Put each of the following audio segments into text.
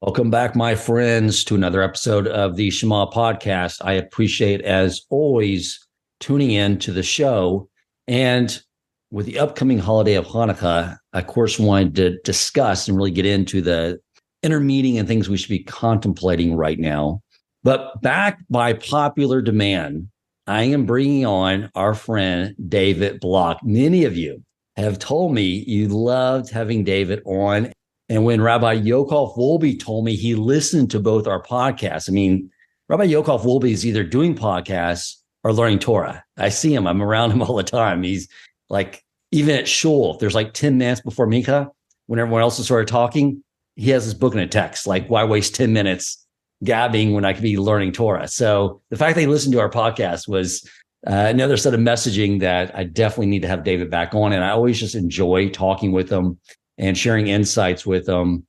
Welcome back, my friends, to another episode of the Shema podcast. I appreciate, as always, tuning in to the show. And with the upcoming holiday of Hanukkah, I, of course, wanted to discuss and really get into the inner meaning and things we should be contemplating right now. But backed by popular demand, I am bringing on our friend, David Block. Many of you have told me you loved having David on. And when Rabbi Yokov Wolbe told me he listened to both our podcasts, I mean, Rabbi Yokov Wolbe is either doing podcasts or learning Torah. I see him. I'm around him all the time. He's like, even at shul, if there's like 10 minutes before Mincha, when everyone else is sort of talking, he has his book in a text. Like, why waste 10 minutes gabbing when I could be learning Torah? So the fact that he listened to our podcast was another set of messaging that I definitely need to have David back on. And I always just enjoy talking with him and sharing insights with them.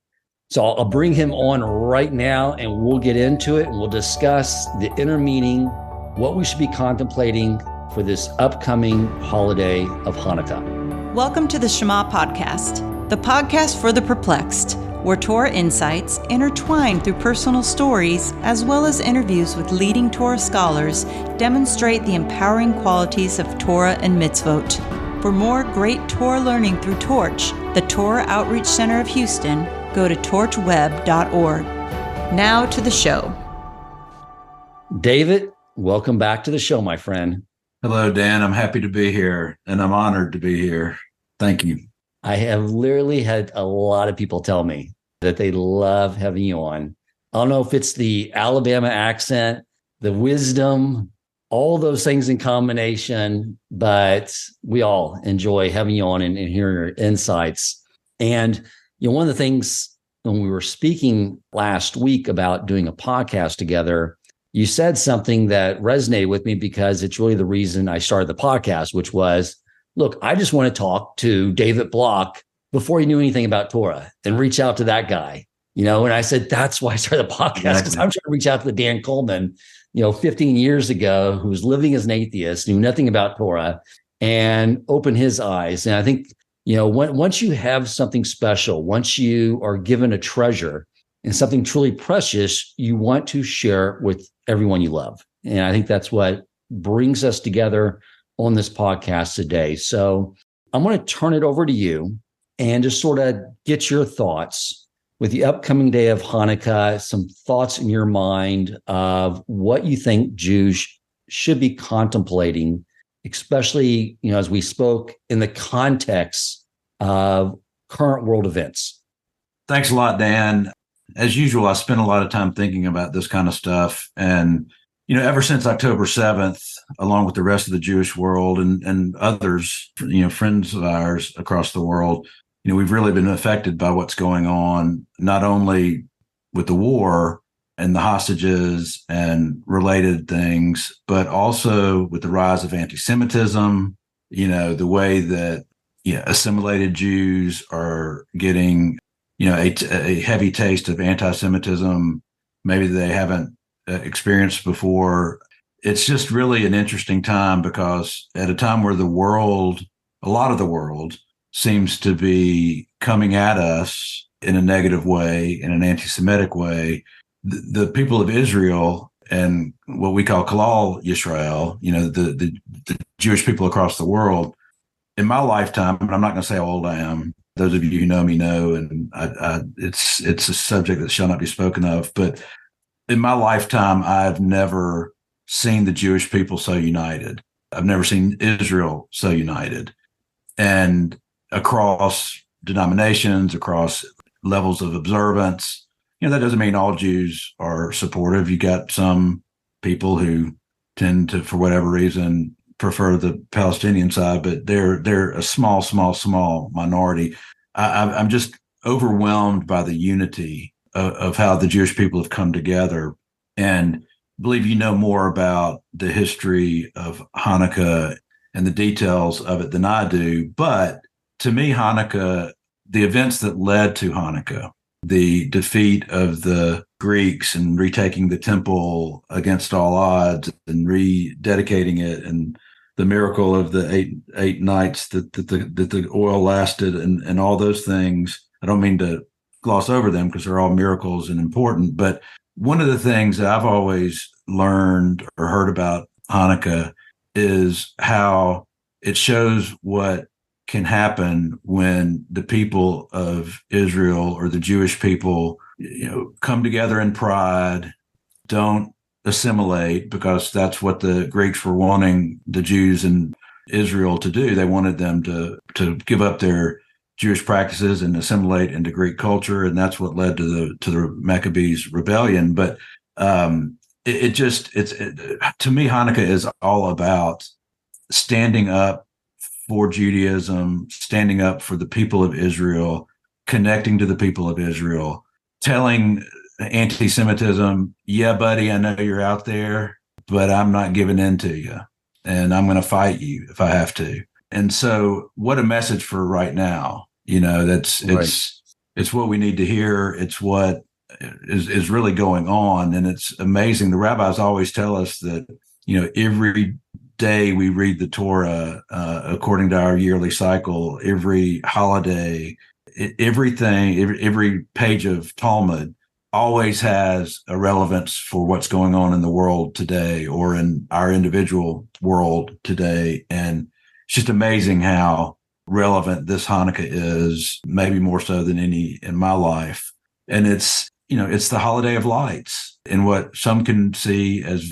So I'll bring him on right now and we'll get into it and we'll discuss the inner meaning, what we should be contemplating for this upcoming holiday of Hanukkah. Welcome to the Shema podcast, the podcast for the perplexed, where Torah insights intertwined through personal stories as well as interviews with leading Torah scholars demonstrate the empowering qualities of Torah and mitzvot. For more great Torah learning through Torch, the Torah Outreach Center of Houston, go to torchweb.org. Now to the show. David, welcome back to the show, my friend. Hello, Dan. I'm happy to be here, and I'm honored to be here. Thank you. I have literally had a lot of people tell me that they love having you on. I don't know if it's the Alabama accent, the wisdom, all those things in combination, but we all enjoy having you on and hearing your insights. And, one of the things when we were speaking last week about doing a podcast together, you said something that resonated with me because it's really the reason I started the podcast, which was, look, I just want to talk to David Block before he knew anything about Torah and reach out to that guy, and I said, that's why I started the podcast, because I'm trying to reach out to the Dan Coleman 15 years ago, who was living as an atheist, knew nothing about Torah, and opened his eyes. And I think, once you have something special, once you are given a treasure and something truly precious, you want to share it with everyone you love. And I think that's what brings us together on this podcast today. So I'm going to turn it over to you and just sort of get your thoughts with the upcoming day of Hanukkah, some thoughts in your mind of what you think Jews should be contemplating, especially, as we spoke in the context of current world events. Thanks a lot, Dan. As usual, I spend a lot of time thinking about this kind of stuff. And, ever since October 7th, along with the rest of the Jewish world and others, friends of ours across the world, we've really been affected by what's going on, not only with the war and the hostages and related things, but also with the rise of anti-Semitism, the way that assimilated Jews are getting, a heavy taste of anti-Semitism, maybe they haven't experienced before. It's just really an interesting time because at a time where a lot of the world, seems to be coming at us in a negative way, in an anti-Semitic way. The people of Israel and what we call Kalal Yisrael, the Jewish people across the world, in my lifetime, and I'm not going to say how old I am, those of you who know me know, and it's a subject that shall not be spoken of, but in my lifetime, I've never seen the Jewish people so united. I've never seen Israel so united. And across denominations, across levels of observance, that doesn't mean all Jews are supportive. You got some people who tend to, for whatever reason, prefer the Palestinian side, but they're a small minority. I'm just overwhelmed by the unity of how the Jewish people have come together, and believe you know more about the history of Hanukkah and the details of it than I do. But to me, Hanukkah, the events that led to Hanukkah, the defeat of the Greeks and retaking the temple against all odds and rededicating it, and the miracle of the eight nights that the oil lasted, and all those things. I don't mean to gloss over them because they're all miracles and important. But one of the things that I've always learned or heard about Hanukkah is how it shows what can happen when the people of Israel or the Jewish people, come together in pride, don't assimilate, because that's what the Greeks were wanting the Jews in Israel to do. They wanted them to give up their Jewish practices and assimilate into Greek culture, and that's what led to the Maccabees rebellion. But to me, Hanukkah is all about standing up for Judaism, standing up for the people of Israel, connecting to the people of Israel, telling anti-Semitism, yeah, buddy, I know you're out there, but I'm not giving in to you, and I'm going to fight you if I have to. And so what a message for right now. It's what we need to hear. It's what is really going on. And it's amazing. The rabbis always tell us that, every day we read the Torah according to our yearly cycle, every holiday, everything, every page of Talmud always has a relevance for what's going on in the world today or in our individual world today. And it's just amazing how relevant this Hanukkah is, maybe more so than any in my life. And it's the holiday of lights in what some can see as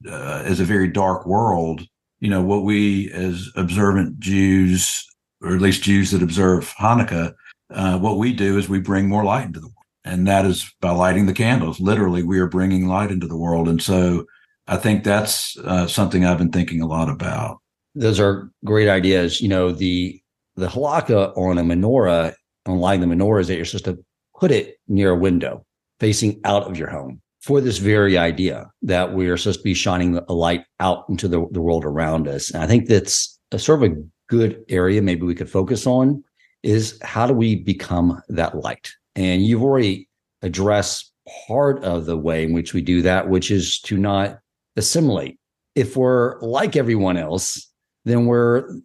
as a very dark world. What we as observant Jews, or at least Jews that observe Hanukkah, what we do is we bring more light into the world. And that is by lighting the candles. Literally, we are bringing light into the world. And so I think that's something I've been thinking a lot about. Those are great ideas. The halakha on a menorah, on lighting the menorah, is that you're supposed to put it near a window facing out of your home for this very idea that we are supposed to be shining a light out into the world around us. And I think that's a sort of a good area maybe we could focus on, is how do we become that light? And you've already addressed part of the way in which we do that, which is to not assimilate. If we're like everyone else, then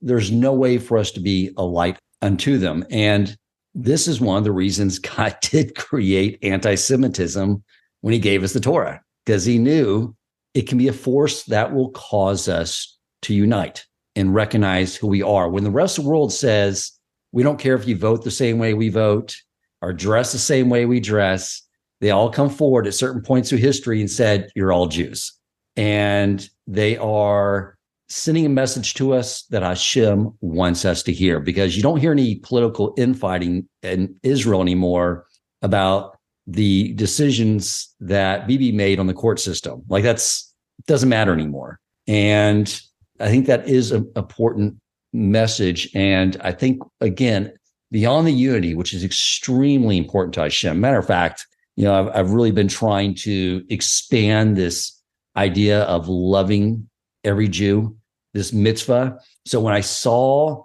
there's no way for us to be a light unto them. And this is one of the reasons God did create anti-Semitism when he gave us the Torah, because he knew it can be a force that will cause us to unite and recognize who we are. When the rest of the world says, we don't care if you vote the same way we vote or dress the same way we dress, they all come forward at certain points through history and said, you're all Jews. And they are sending a message to us that Hashem wants us to hear, because you don't hear any political infighting in Israel anymore about the decisions that Bibi made on the court system. Like it doesn't matter anymore. And I think that is an important message. And I think, again, beyond the unity, which is extremely important to Hashem. Matter of fact, I've really been trying to expand this idea of loving every Jew, this mitzvah. So when I saw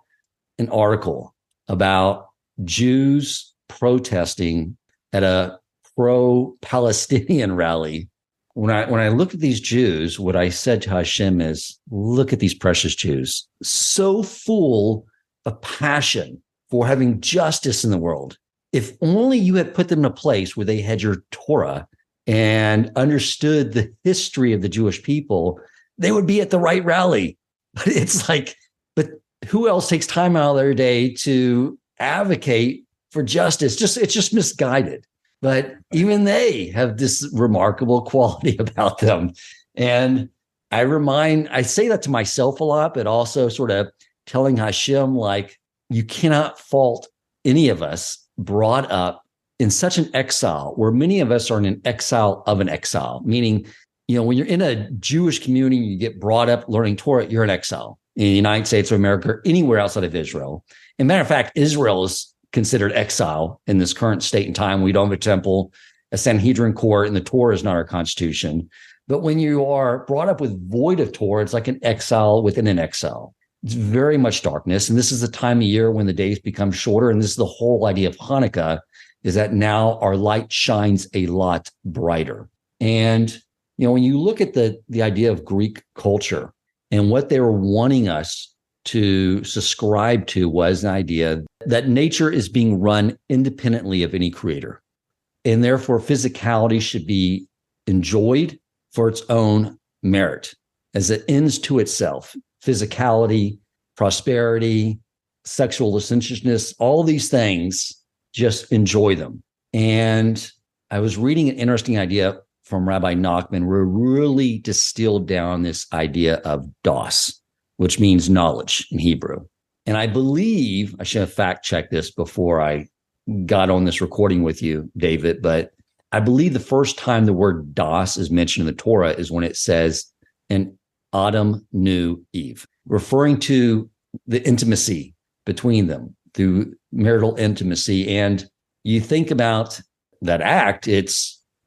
an article about Jews protesting at a pro-Palestinian rally, when I looked at these Jews, what I said to Hashem is, look at these precious Jews, so full of passion for having justice in the world. If only you had put them in a place where they had your Torah and understood the history of the Jewish people, they would be at the right rally. But it's like, but who else takes time out of their day to advocate for justice? It's just misguided. But even they have this remarkable quality about them. And I say that to myself a lot, but also sort of telling Hashem, like, you cannot fault any of us brought up in such an exile, where many of us are in an exile of an exile, meaning, when you're in a Jewish community, you get brought up learning Torah, you're in exile in the United States of America, or anywhere outside of Israel. And matter of fact, Israel is considered exile in this current state and time. We don't have a temple, a Sanhedrin court, and the Torah is not our constitution. But when you are brought up with void of Torah, it's like an exile within an exile. It's very much darkness. And this is the time of year when the days become shorter. And this is the whole idea of Hanukkah, is that now our light shines a lot brighter. And, when you look at the idea of Greek culture and what they were wanting us to subscribe to was an idea that nature is being run independently of any creator. And therefore, physicality should be enjoyed for its own merit as it ends to itself. Physicality, prosperity, sexual licentiousness, all these things, just enjoy them. And I was reading an interesting idea from Rabbi Nachman, where really distilled down this idea of das, which means knowledge in Hebrew. And I believe, I should have fact checked this before I got on this recording with you, David, but I believe the first time the word das is mentioned in the Torah is when it says, and Adam knew Eve, referring to the intimacy between them through marital intimacy. And you think about that act,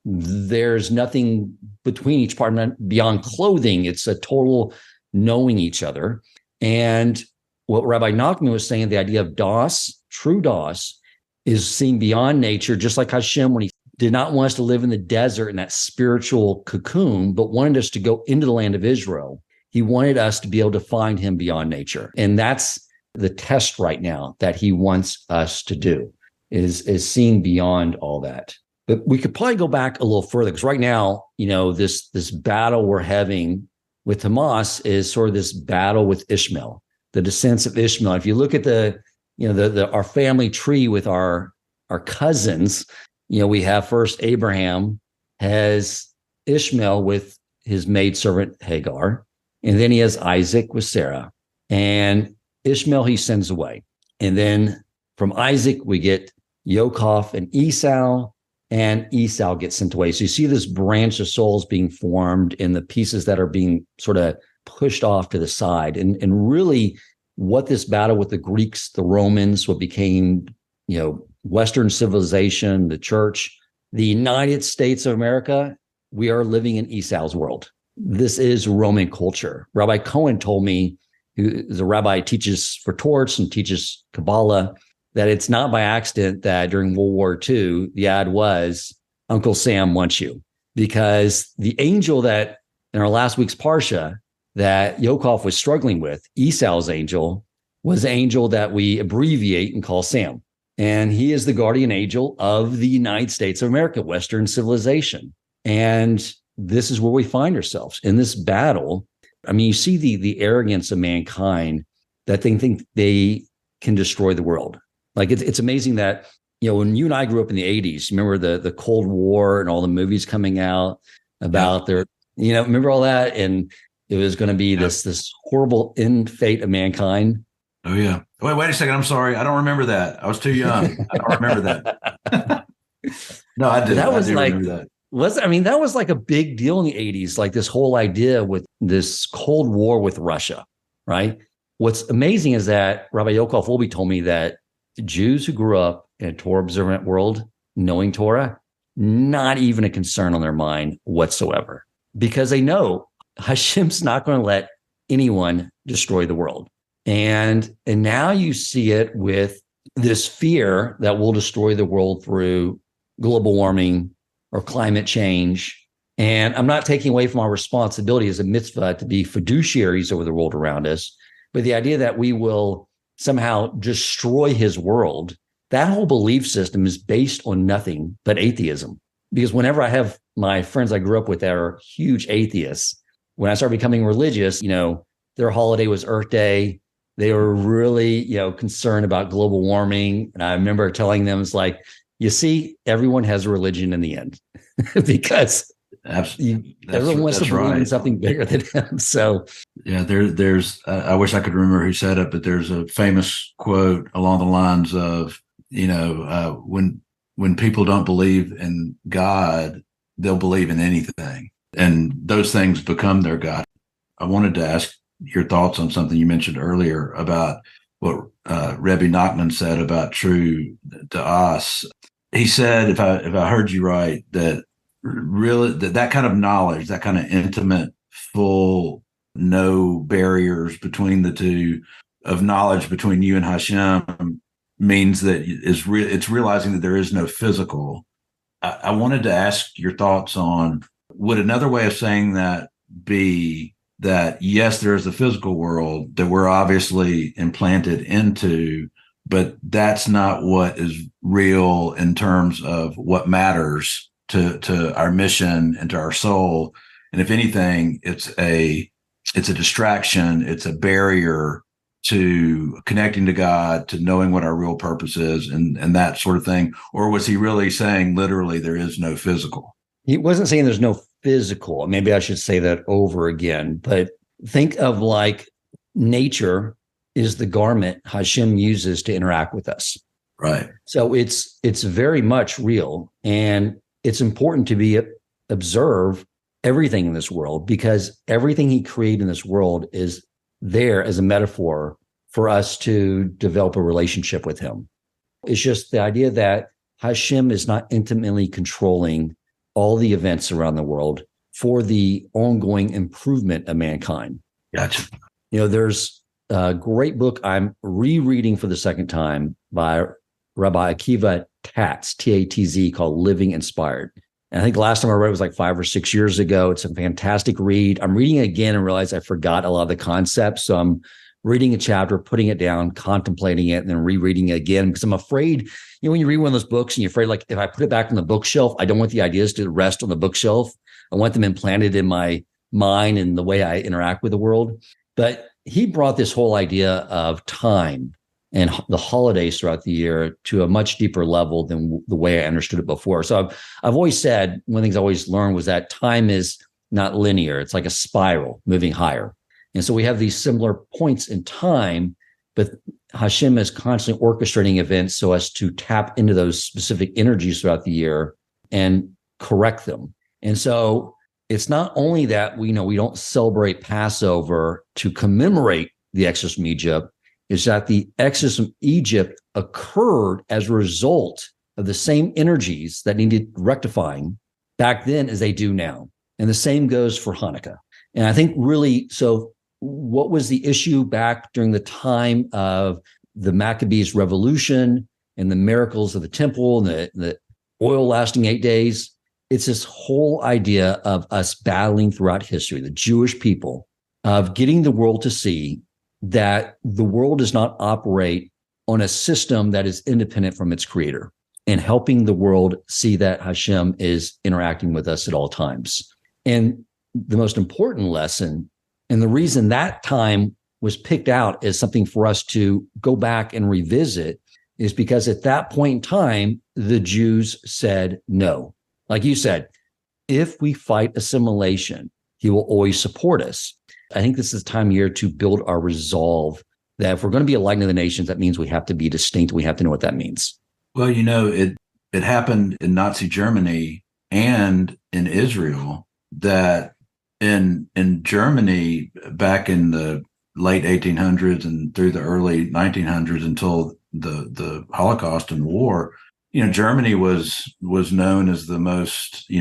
there's nothing between each partner beyond clothing. It's a total knowing each other. And what Rabbi Nachman was saying, the idea of das, true das, is seen beyond nature, just like Hashem, when he did not want us to live in the desert in that spiritual cocoon, but wanted us to go into the land of Israel. He wanted us to be able to find him beyond nature. And that's the test right now that he wants us to do, is seeing beyond all that. But we could probably go back a little further, because right now, this battle we're having with Hamas is sort of this battle with Ishmael, the descendants of Ishmael. If you look at our family tree with our cousins, we have first Abraham has Ishmael with his maidservant Hagar, and then he has Isaac with Sarah, and Ishmael he sends away. And then from Isaac, we get Yaakov and Esau, and Esau gets sent away. So you see this branch of souls being formed in the pieces that are being sort of pushed off to the side. And really what this battle with the Greeks, the Romans, what became, Western civilization, the church, the United States of America, we are living in Esau's world. This is Roman culture. Rabbi Cohen told me, who is a rabbi, teaches for torts and teaches Kabbalah, that it's not by accident that during World War II, the ad was, Uncle Sam wants you. Because the angel that in our last week's Parsha that Yaakov was struggling with, Esau's angel, was the angel that we abbreviate and call Sam. And he is the guardian angel of the United States of America, Western civilization. And this is where we find ourselves in this battle. I mean, you see the arrogance of mankind that they think they can destroy the world. Like it's amazing that, when you and I grew up in the 80s, remember the Cold War and all the movies coming out about remember all that? And it was going to be this horrible end fate of mankind. Oh, yeah. Wait a second. I'm sorry. I don't remember that. I was too young. I don't remember that. No, I did. That was remember that. That was like a big deal in the 80s, like this whole idea with this Cold War with Russia, right? What's amazing is that Rabbi Yaakov Wolbe told me that the Jews who grew up in a Torah observant world, knowing Torah, not even a concern on their mind whatsoever, because they know Hashem's not going to let anyone destroy the world. And now you see it with this fear that we'll destroy the world through global warming or climate change. And I'm not taking away from our responsibility as a mitzvah to be fiduciaries over the world around us, but the idea that we will somehow destroy his world, that whole belief system is based on nothing but atheism. Because whenever I have my friends I grew up with that are huge atheists, when I started becoming religious, their holiday was Earth Day. They were really, concerned about global warming. And I remember telling them, it's like, you see, everyone has a religion in the end because everyone wants to believe in something bigger than them. So, yeah, there's, I wish I could remember who said it, but there's a famous quote along the lines of, when people don't believe in God, they'll believe in anything. And those things become their God. I wanted to ask your thoughts on something you mentioned earlier about what Rebbe Nachman said about true to us. He said, if I heard you right, that really that kind of knowledge, that kind of intimate, full, no barriers between the two of knowledge between you and Hashem means that it's realizing that there is no physical. I wanted to ask your thoughts on, would another way of saying that be that yes, there is a physical world that we're obviously implanted into, but that's not what is real in terms of what matters to our mission and to our soul. And if anything, it's a distraction, it's a barrier to connecting to God, to knowing what our real purpose is, and that sort of thing? Or was he really saying literally there is no physical? He wasn't saying there's no physical. Maybe I should say that over again, but think of like nature is the garment Hashem uses to interact with us. Right. So it's very much real, and it's important to observe everything in this world, because everything he created in this world is there as a metaphor for us to develop a relationship with him. It's just the idea that Hashem is not intimately controlling all the events around the world for the ongoing improvement of mankind. Gotcha. There's a great book I'm rereading for the second time by Rabbi Akiva Tatz, T-A-T-Z, called Living Inspired. And I think the last time I read it was like 5 or 6 years ago. It's a fantastic read. I'm reading it again and realize I forgot a lot of the concepts. So I'm reading a chapter, putting it down, contemplating it, and then rereading it again, because I'm afraid, when you read one of those books and you're afraid, like, if I put it back on the bookshelf, I don't want the ideas to rest on the bookshelf. I want them implanted in my mind and the way I interact with the world. But he brought this whole idea of time and the holidays throughout the year to a much deeper level than the way I understood it before. So I've always said, one of the things I always learned was that time is not linear. It's like a spiral moving higher. And so we have these similar points in time, but Hashem is constantly orchestrating events so as to tap into those specific energies throughout the year and correct them. And so it's not only that we don't celebrate Passover to commemorate the Exodus from Egypt, is that the Exodus from Egypt occurred as a result of the same energies that needed rectifying back then as they do now. And the same goes for Hanukkah. And I think really, so what was the issue back during the time of the Maccabees revolution and the miracles of the temple and the oil lasting 8 days? It's this whole idea of us battling throughout history, the Jewish people, of getting the world to see that the world does not operate on a system that is independent from its creator, and helping the world see that Hashem is interacting with us at all times. And the most important lesson, and the reason that time was picked out as something for us to go back and revisit, is because at that point in time, the Jews said no. Like you said, if we fight assimilation, he will always support us. I think this is the time of year to build our resolve that if we're going to be a light of the nations, that means we have to be distinct. We have to know what that means. Well, it happened in Nazi Germany and in Israel, that in Germany back in the late 1800s and through the early 1900s until the Holocaust and the war, Germany was known as the most,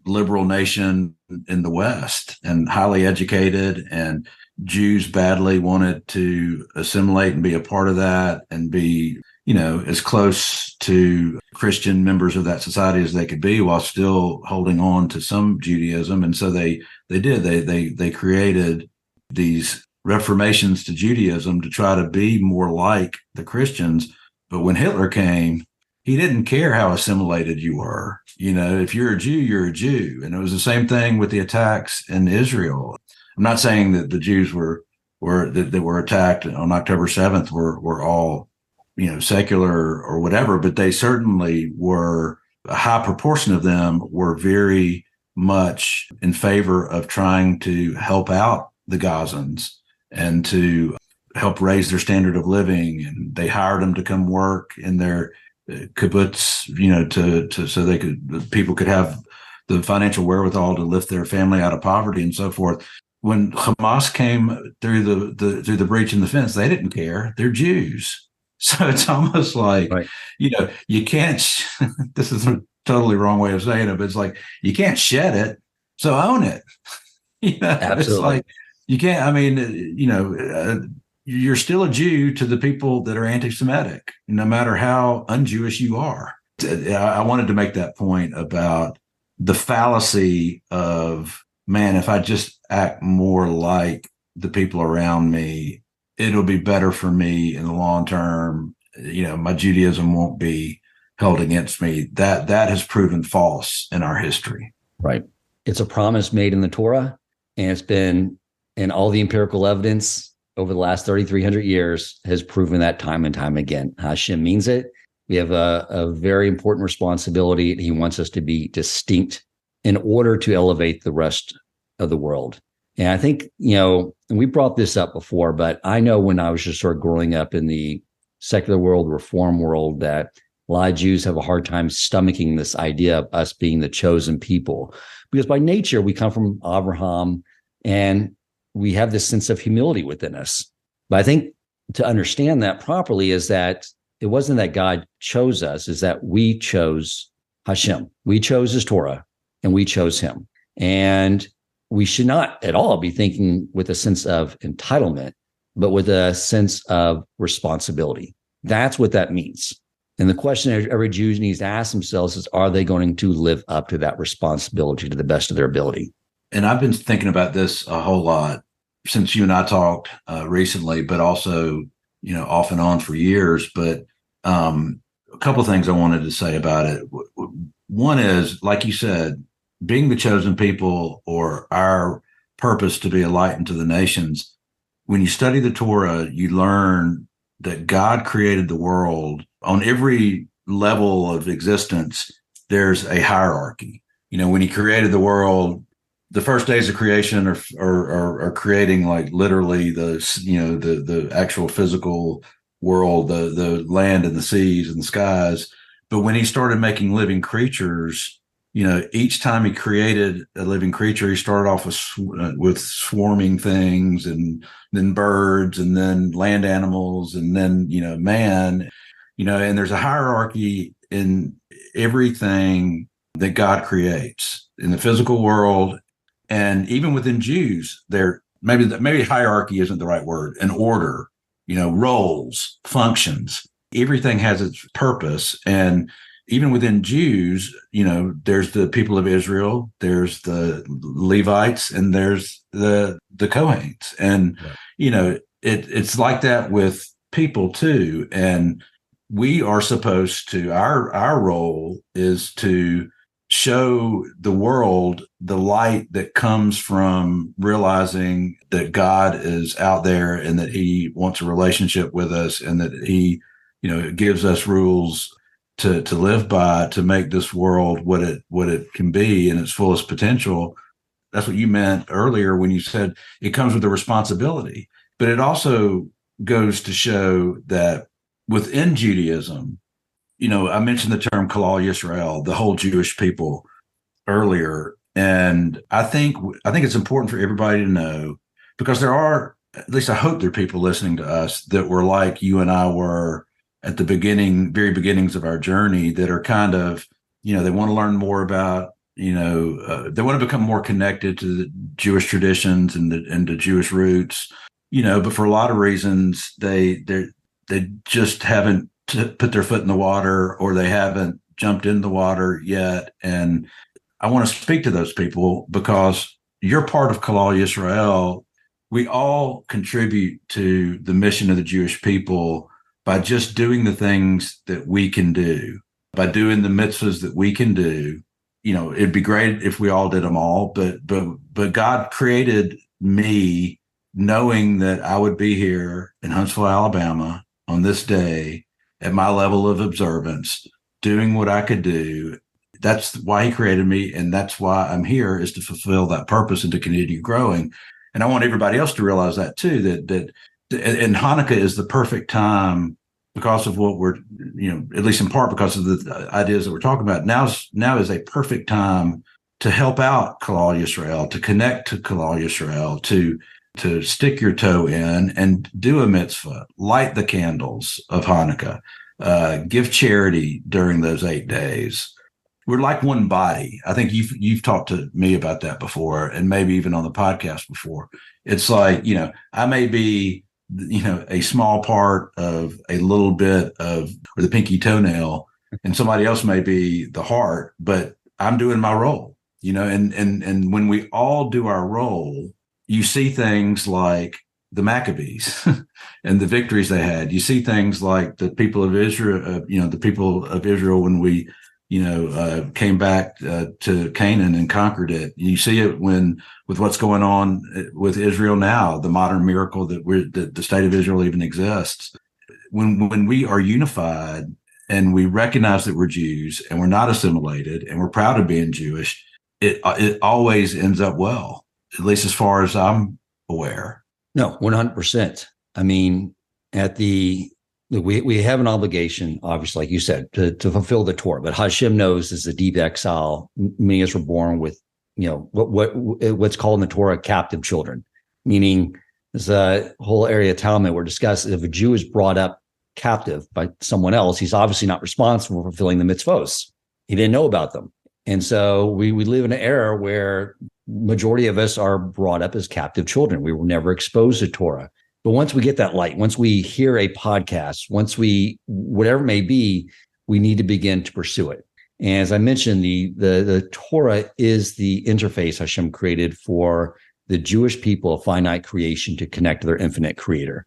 liberal nation in the West, and highly educated, and Jews badly wanted to assimilate and be a part of that and be, as close to Christian members of that society as they could be, while still holding on to some Judaism. And so they created these reformations to Judaism to try to be more like the Christians. But when Hitler came, he didn't care how assimilated you were. If you're a Jew, you're a Jew. And it was the same thing with the attacks in Israel. I'm not saying that the Jews that were attacked on October 7th were all, secular or whatever, but they certainly were, a high proportion of them were very much in favor of trying to help out the Gazans and to help raise their standard of living. And they hired them to come work in their kibbutz, so people could have the financial wherewithal to lift their family out of poverty and so forth. When Hamas came through the breach in the fence, they didn't care. They're Jews. So it's almost like, right. You can't, this is a totally wrong way of saying it, but it's like, you can't shed it, so own it. Absolutely. It's like, you can't, you're still a Jew to the people that are anti-Semitic, no matter how un-Jewish you are. I wanted to make that point about the fallacy of man, if I just act more like the people around me, it'll be better for me in the long term. My Judaism won't be held against me. That has proven false in our history. Right. It's a promise made in the Torah, and it's been, and all the empirical evidence over the last 3,300 years has proven that time and time again. Hashem means it. We have a very important responsibility. He wants us to be distinct in order to elevate the rest of the world. And I think, and we brought this up before, but I know when I was just sort of growing up in the secular world, reform world, that a lot of Jews have a hard time stomaching this idea of us being the chosen people, because by nature, we come from Abraham and we have this sense of humility within us. But I think to understand that properly is that it wasn't that God chose us, is that we chose Hashem. We chose his Torah and we chose him. And we should not at all be thinking with a sense of entitlement, but with a sense of responsibility. That's what that means. And the question every Jew needs to ask themselves is, are they going to live up to that responsibility to the best of their ability? And I've been thinking about this a whole lot since you and I talked recently, but also, off and on for years. But a couple of things I wanted to say about it. One is, like you said, being the chosen people, or our purpose to be a light unto the nations. When you study the Torah, you learn that God created the world. On every level of existence, there's a hierarchy. When he created the world, the first days of creation are creating, like, literally the actual physical world, the land and the seas and the skies. But when he started making living creatures, each time he created a living creature, he started off with swarming things, and then birds, and then land animals, and then, man, and there's a hierarchy in everything that God creates in the physical world. And even within Jews, maybe hierarchy isn't the right word, an order, roles, functions, everything has its purpose. And even within Jews, there's the people of Israel, there's the Levites, and there's the Kohanes. And, right. It's like that with people too. And we are supposed to, our role is to show the world the light that comes from realizing that God is out there, and that he wants a relationship with us, and that he, gives us rules to live by, to make this world what it can be in its fullest potential. That's what you meant earlier when you said it comes with a responsibility. But it also goes to show that within Judaism, I mentioned the term Kalal Yisrael, the whole Jewish people, earlier. And I think it's important for everybody to know, because there are, at least I hope there are people listening to us that were like you and I were at the very beginnings of our journey, that are kind of, they want to learn more about, they want to become more connected to the Jewish traditions and the Jewish roots, but for a lot of reasons, they just haven't put their foot in the water, or they haven't jumped in the water yet. And I want to speak to those people, because you're part of Kalal Yisrael. We all contribute to the mission of the Jewish people by just doing the things that we can do, by doing the mitzvahs that we can do. It'd be great if we all did them all, but God created me knowing that I would be here in Huntsville, Alabama on this day at my level of observance, doing what I could do. That's why he created me, and that's why I'm here, is to fulfill that purpose and to continue growing. And I want everybody else to realize that too, that and Hanukkah is the perfect time, because of what we're, at least in part because of the ideas that we're talking about. Now is a perfect time to help out Kalal Yisrael, to connect to Kalal Yisrael, to stick your toe in and do a mitzvah, light the candles of Hanukkah, give charity during those 8 days. We're like one body. I think you've talked to me about that before, and maybe even on the podcast before. It's like, I may be, a small part of a little bit of, or the pinky toenail, and somebody else may be the heart, but I'm doing my role. and when we all do our role, you see things like the Maccabees and the victories they had. You see things like the people of Israel, the people of Israel when we, came back to Canaan and conquered it. You see it with what's going on with Israel now, the modern miracle that the state of Israel even exists. When we are unified and we recognize that we're Jews and we're not assimilated and we're proud of being Jewish, it always ends up well, at least as far as I'm aware. No, 100%. I mean, we have an obligation, obviously, like you said, to fulfill the Torah. But Hashem knows is a deep exile. Many of us were born with, what's called in the Torah captive children, meaning there's a whole area of Talmud where discussed if a Jew is brought up captive by someone else, he's obviously not responsible for fulfilling the mitzvos. He didn't know about them. And so we live in an era where majority of us are brought up as captive children. We were never exposed to Torah. But once we get that light, once we hear a podcast, whatever it may be, we need to begin to pursue it. And as I mentioned, the Torah is the interface Hashem created for the Jewish people of finite creation to connect to their infinite creator.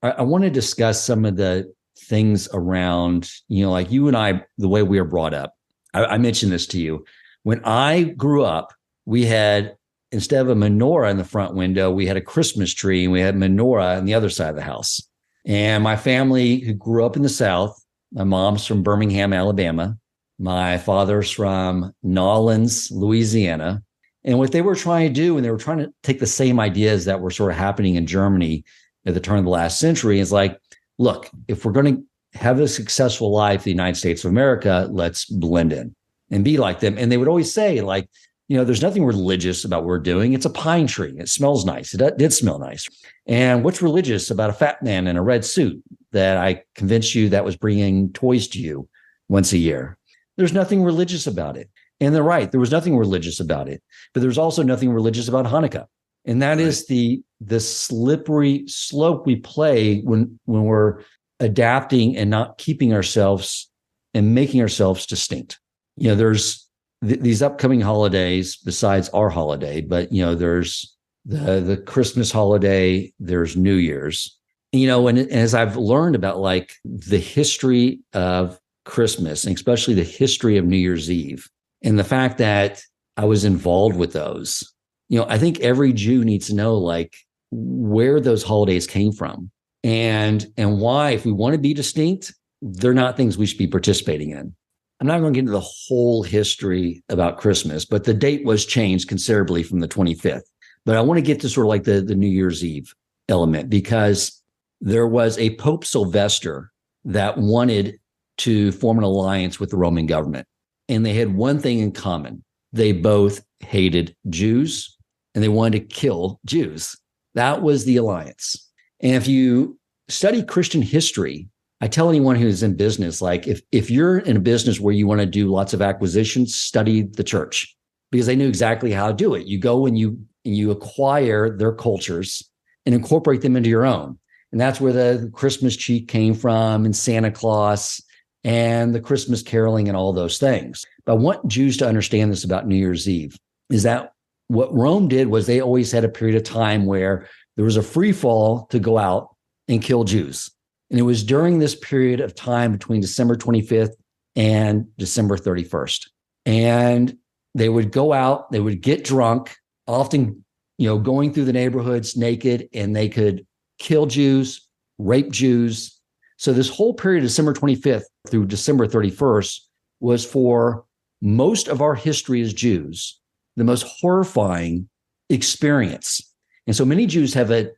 I want to discuss some of the things around, like you and I, the way we are brought up. I mentioned this to you. When I grew up, we had, instead of a menorah in the front window, we had a Christmas tree, and we had menorah on the other side of the house. And my family, who grew up in the South, my mom's from Birmingham, Alabama. My father's from Nolens, Louisiana. And what they were trying to do, and they were trying to take the same ideas that were sort of happening in Germany at the turn of the last century, is like, look, if we're going to have a successful life in the United States of America, let's blend in and be like them. And they would always say, like, there's nothing religious about what we're doing. It's a pine tree. It smells nice. It did smell nice. And what's religious about a fat man in a red suit that I convinced you that was bringing toys to you once a year? There's nothing religious about it. And they're right. There was nothing religious about it. But there's also nothing religious about Hanukkah. And that is the slippery slope we play when we're adapting and not keeping ourselves and making ourselves distinct. There's these upcoming holidays besides our holiday, but there's the Christmas holiday, there's New Year's, and as I've learned about like the history of Christmas, and especially the history of New Year's Eve, and the fact that I was involved with those, I think every Jew needs to know like where those holidays came from and why, if we want to be distinct, they're not things we should be participating in. I'm not going to get into the whole history about Christmas, but the date was changed considerably from the 25th. But I want to get to sort of like the New Year's Eve element, because there was a Pope Sylvester that wanted to form an alliance with the Roman government. And they had one thing in common. They both hated Jews and they wanted to kill Jews. That was the alliance. And if you study Christian history, I tell anyone who's in business, like if you're in a business where you want to do lots of acquisitions, study the church, because they knew exactly how to do it. You go and you acquire their cultures and incorporate them into your own. And that's where the Christmas tree came from, and Santa Claus and the Christmas caroling and all those things. But I want Jews to understand this about New Year's Eve, is that what Rome did was they always had a period of time where there was a free fall to go out and kill Jews. And it was during this period of time between December 25th and December 31st. And they would go out, they would get drunk, often, going through the neighborhoods naked, and they could kill Jews, rape Jews. So this whole period of December 25th through December 31st was, for most of our history as Jews, the most horrifying experience. And so many Jews have a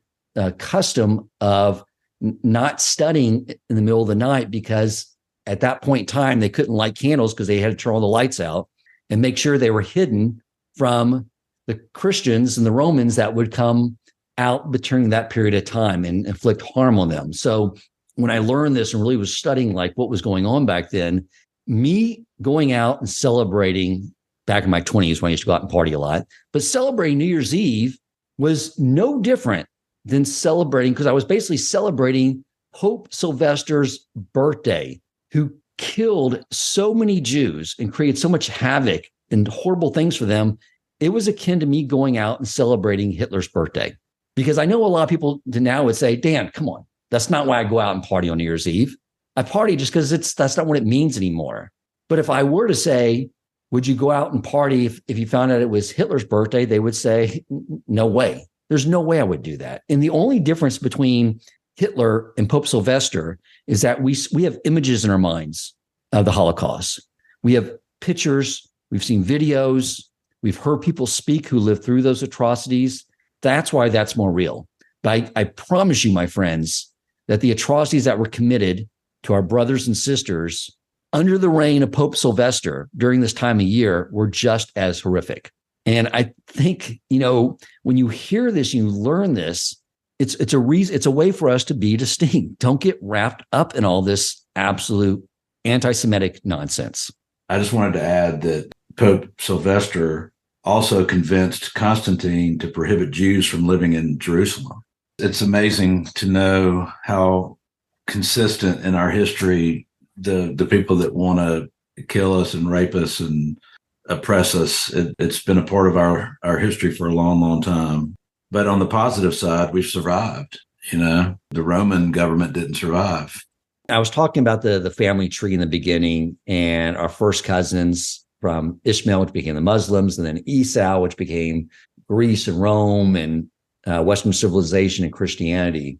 custom of not studying in the middle of the night, because at that point in time, they couldn't light candles because they had to turn all the lights out and make sure they were hidden from the Christians and the Romans that would come out during that period of time and inflict harm on them. So when I learned this and really was studying like what was going on back then, me going out and celebrating back in my 20s when I used to go out and party a lot, but celebrating New Year's Eve was no different than celebrating, because I was basically celebrating Pope Sylvester's birthday, who killed so many Jews and created so much havoc and horrible things for them, it was akin to me going out and celebrating Hitler's birthday. Because I know a lot of people now would say, Dan, come on, that's not why I go out and party on New Year's Eve. I party just because that's not what it means anymore. But if I were to say, would you go out and party if you found out it was Hitler's birthday? They would say, no way. There's no way I would do that. And the only difference between Hitler and Pope Sylvester is that we have images in our minds of the Holocaust. We have pictures, we've seen videos, we've heard people speak who lived through those atrocities. That's why that's more real. But I promise you, my friends, that the atrocities that were committed to our brothers and sisters under the reign of Pope Sylvester during this time of year were just as horrific. And I think, when you hear this, you learn this, it's a reason, it's a way for us to be distinct. Don't get wrapped up in all this absolute anti-Semitic nonsense. I just wanted to add that Pope Sylvester also convinced Constantine to prohibit Jews from living in Jerusalem. It's amazing to know how consistent in our history the people that want to kill us and rape us and oppress us, it's been a part of our history for a long, long time. But on the positive side, we've survived. The Roman government didn't survive. I was talking about the family tree in the beginning, and our first cousins from Ishmael, which became the Muslims, and then Esau, which became Greece and Rome and Western civilization and Christianity.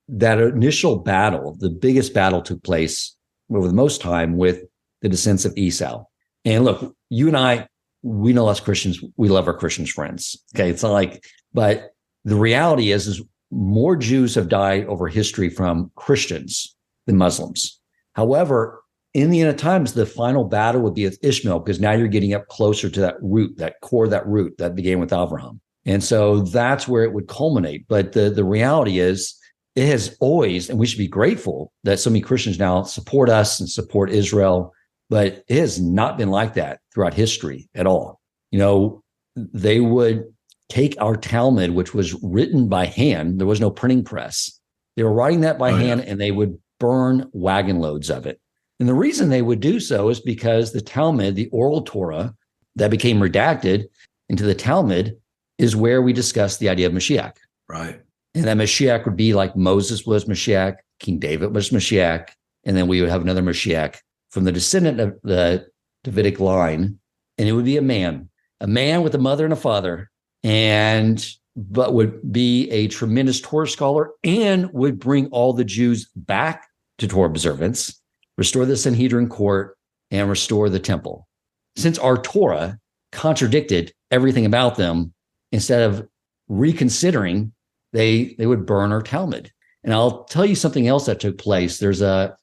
That initial battle, the biggest battle, took place over the most time with the descendants of Esau. And look, you and I, we know us Christians, we love our Christian friends. Okay. It's not like, but the reality is more Jews have died over history from Christians than Muslims. However, in the end of times, the final battle would be with Ishmael, because now you're getting up closer to that root, that core, that root that began with Abraham. And so that's where it would culminate. But the reality is, it has always, and we should be grateful that so many Christians now support us and support Israel, but it has not been like that throughout history at all. They would take our Talmud, which was written by hand. There was no printing press. They were writing that by hand, and they would burn wagon loads of it. And the reason they would do so is because the Talmud, the oral Torah that became redacted into the Talmud, is where we discuss the idea of Mashiach. Right. And that Mashiach would be like Moses was Mashiach, King David was Mashiach, and then we would have another Mashiach from the descendant of the Davidic line, and it would be a man with a mother and a father, but would be a tremendous Torah scholar and would bring all the Jews back to Torah observance, restore the Sanhedrin court, and restore the temple. Since our Torah contradicted everything about them, instead of reconsidering, they would burn our Talmud. And I'll tell you something else that took place. There's a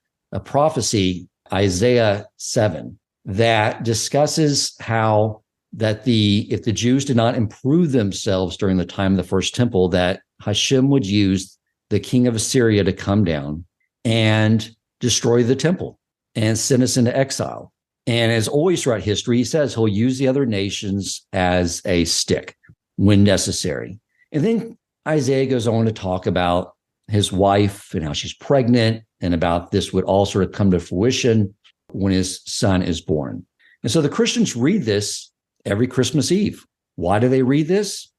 prophecy, Isaiah 7, that discusses how that if the Jews did not improve themselves during the time of the first temple, that Hashem would use the king of Assyria to come down and destroy the temple and send us into exile. And as always throughout history, he says he'll use the other nations as a stick when necessary. And then Isaiah goes on to talk about his wife and how she's pregnant, and about this would all sort of come to fruition when his son is born. And so the Christians read this every Christmas Eve. Why do they read this?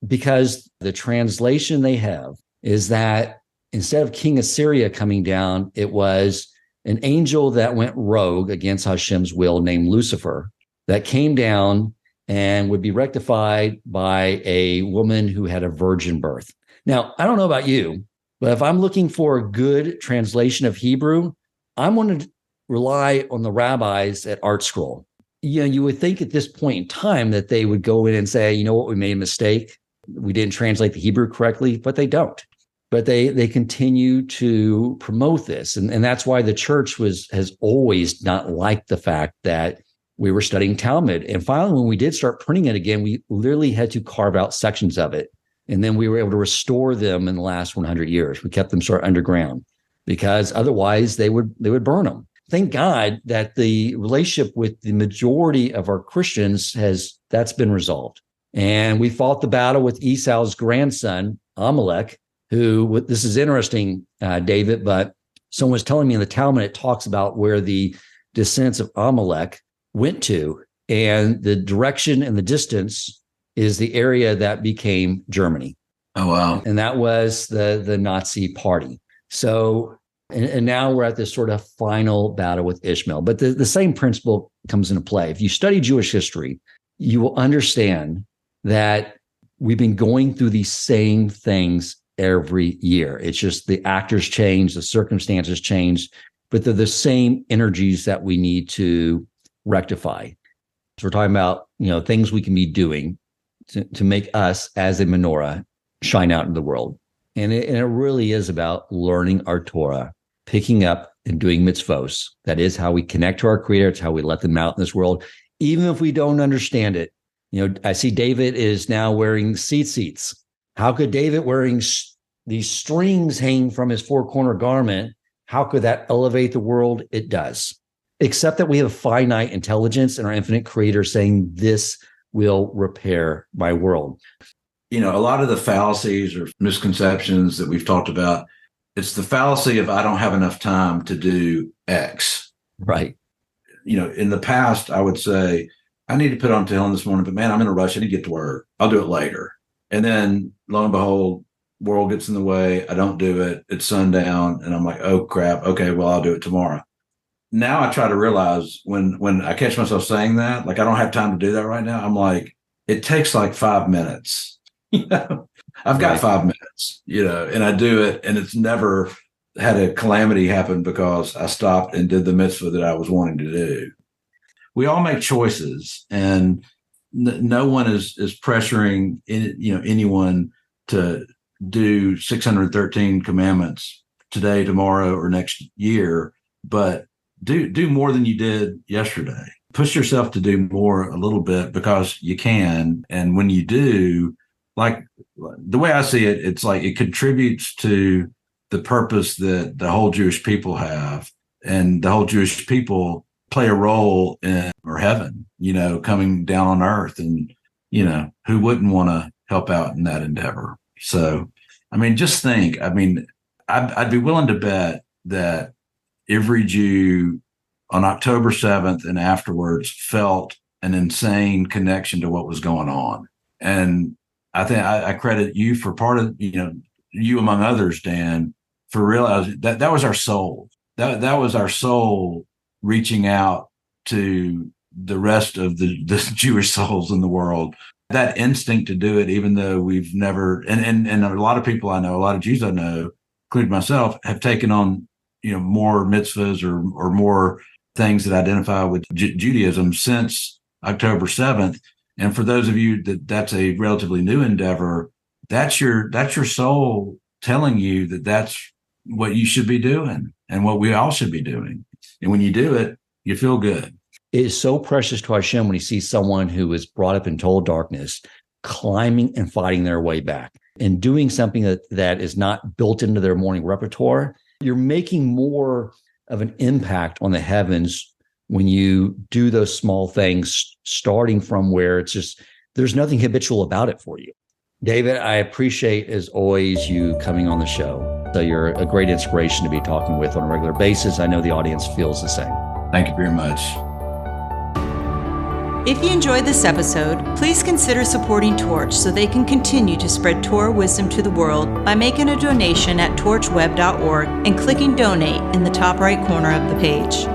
Because the translation they have is that instead of King Assyria coming down, it was an angel that went rogue against Hashem's will named Lucifer that came down and would be rectified by a woman who had a virgin birth. Now, I don't know about you, but if I'm looking for a good translation of Hebrew, I'm going to rely on the rabbis at Art Scroll. You would think at this point in time that they would go in and say, you know what, we made a mistake. We didn't translate the Hebrew correctly, but they don't. But they continue to promote this. And that's why the church has always not liked the fact that we were studying Talmud. And finally, when we did start printing it again, we literally had to carve out sections of it. And then we were able to restore them in the last 100 years. We kept them sort of underground because otherwise they would burn them. Thank God that the relationship with the majority of our Christians that's been resolved. And we fought the battle with Esau's grandson, Amalek, who, this is interesting, David, but someone was telling me in the Talmud, it talks about where the descendants of Amalek went to And the direction and the distance is the area that became Germany. Oh, wow. And that was the Nazi party. So, and now we're at this sort of final battle with Ishmael. But the same principle comes into play. If you study Jewish history, you will understand that we've been going through these same things every year. It's just the actors change, the circumstances change, but they're the same energies that we need to rectify. So we're talking about, things we can be doing to make us as a menorah shine out in the world. And it really is about learning our Torah, picking up and doing mitzvos. That is how we connect to our Creator. It's how we let them out in this world, even if we don't understand it. I see David is now wearing seats. How could David wearing these strings hanging from his four-corner garment, how could that elevate the world? It does. Except that we have finite intelligence and our infinite Creator saying, this will repair my world. A lot of the fallacies or misconceptions that we've talked about, it's the fallacy of I don't have enough time to do X. Right. In the past, I would say, I need to put on Tehillim this morning, but man, I'm in a rush. I need to get to work. I'll do it later. And then lo and behold, world gets in the way. I don't do it. It's sundown. And I'm like, oh crap. Okay, well, I'll do it tomorrow. Now I try to realize when I catch myself saying that, like, I don't have time to do that right now. I'm like, it takes like 5 minutes. I've got 5 minutes, and I do it. And it's never had a calamity happen because I stopped and did the mitzvah that I was wanting to do. We all make choices, and no one is pressuring anyone to do 613 commandments today, tomorrow, or next year, but do more than you did yesterday. Push yourself to do more a little bit because you can. And when you do, like the way I see it, it's like it contributes to the purpose that the whole Jewish people have, and the whole Jewish people play a role in heaven, coming down on earth, and, who wouldn't want to help out in that endeavor? So, just think, I'd be willing to bet that every Jew on October 7th and afterwards felt an insane connection to what was going on. And I think I credit you for part of, you among others, Dan, for realizing that was our soul. That was our soul reaching out to the rest of the Jewish souls in the world. That instinct to do it, even though we've never, and a lot of people I know, a lot of Jews I know, including myself, have taken on, more mitzvahs or more things that identify with Judaism since October 7th. And for those of you that's a relatively new endeavor, that's your soul telling you that that's what you should be doing and what we all should be doing. And when you do it, you feel good. It is so precious to Hashem when he sees someone who is brought up in total darkness, climbing and fighting their way back and doing something that is not built into their morning repertoire. You're making more of an impact on the heavens when you do those small things, starting from where it's just, there's nothing habitual about it for you. David, I appreciate, as always, you coming on the show. So you're a great inspiration to be talking with on a regular basis. I know the audience feels the same. Thank you very much. If you enjoyed this episode, please consider supporting Torch so they can continue to spread Torah wisdom to the world by making a donation at torchweb.org and clicking donate in the top right corner of the page.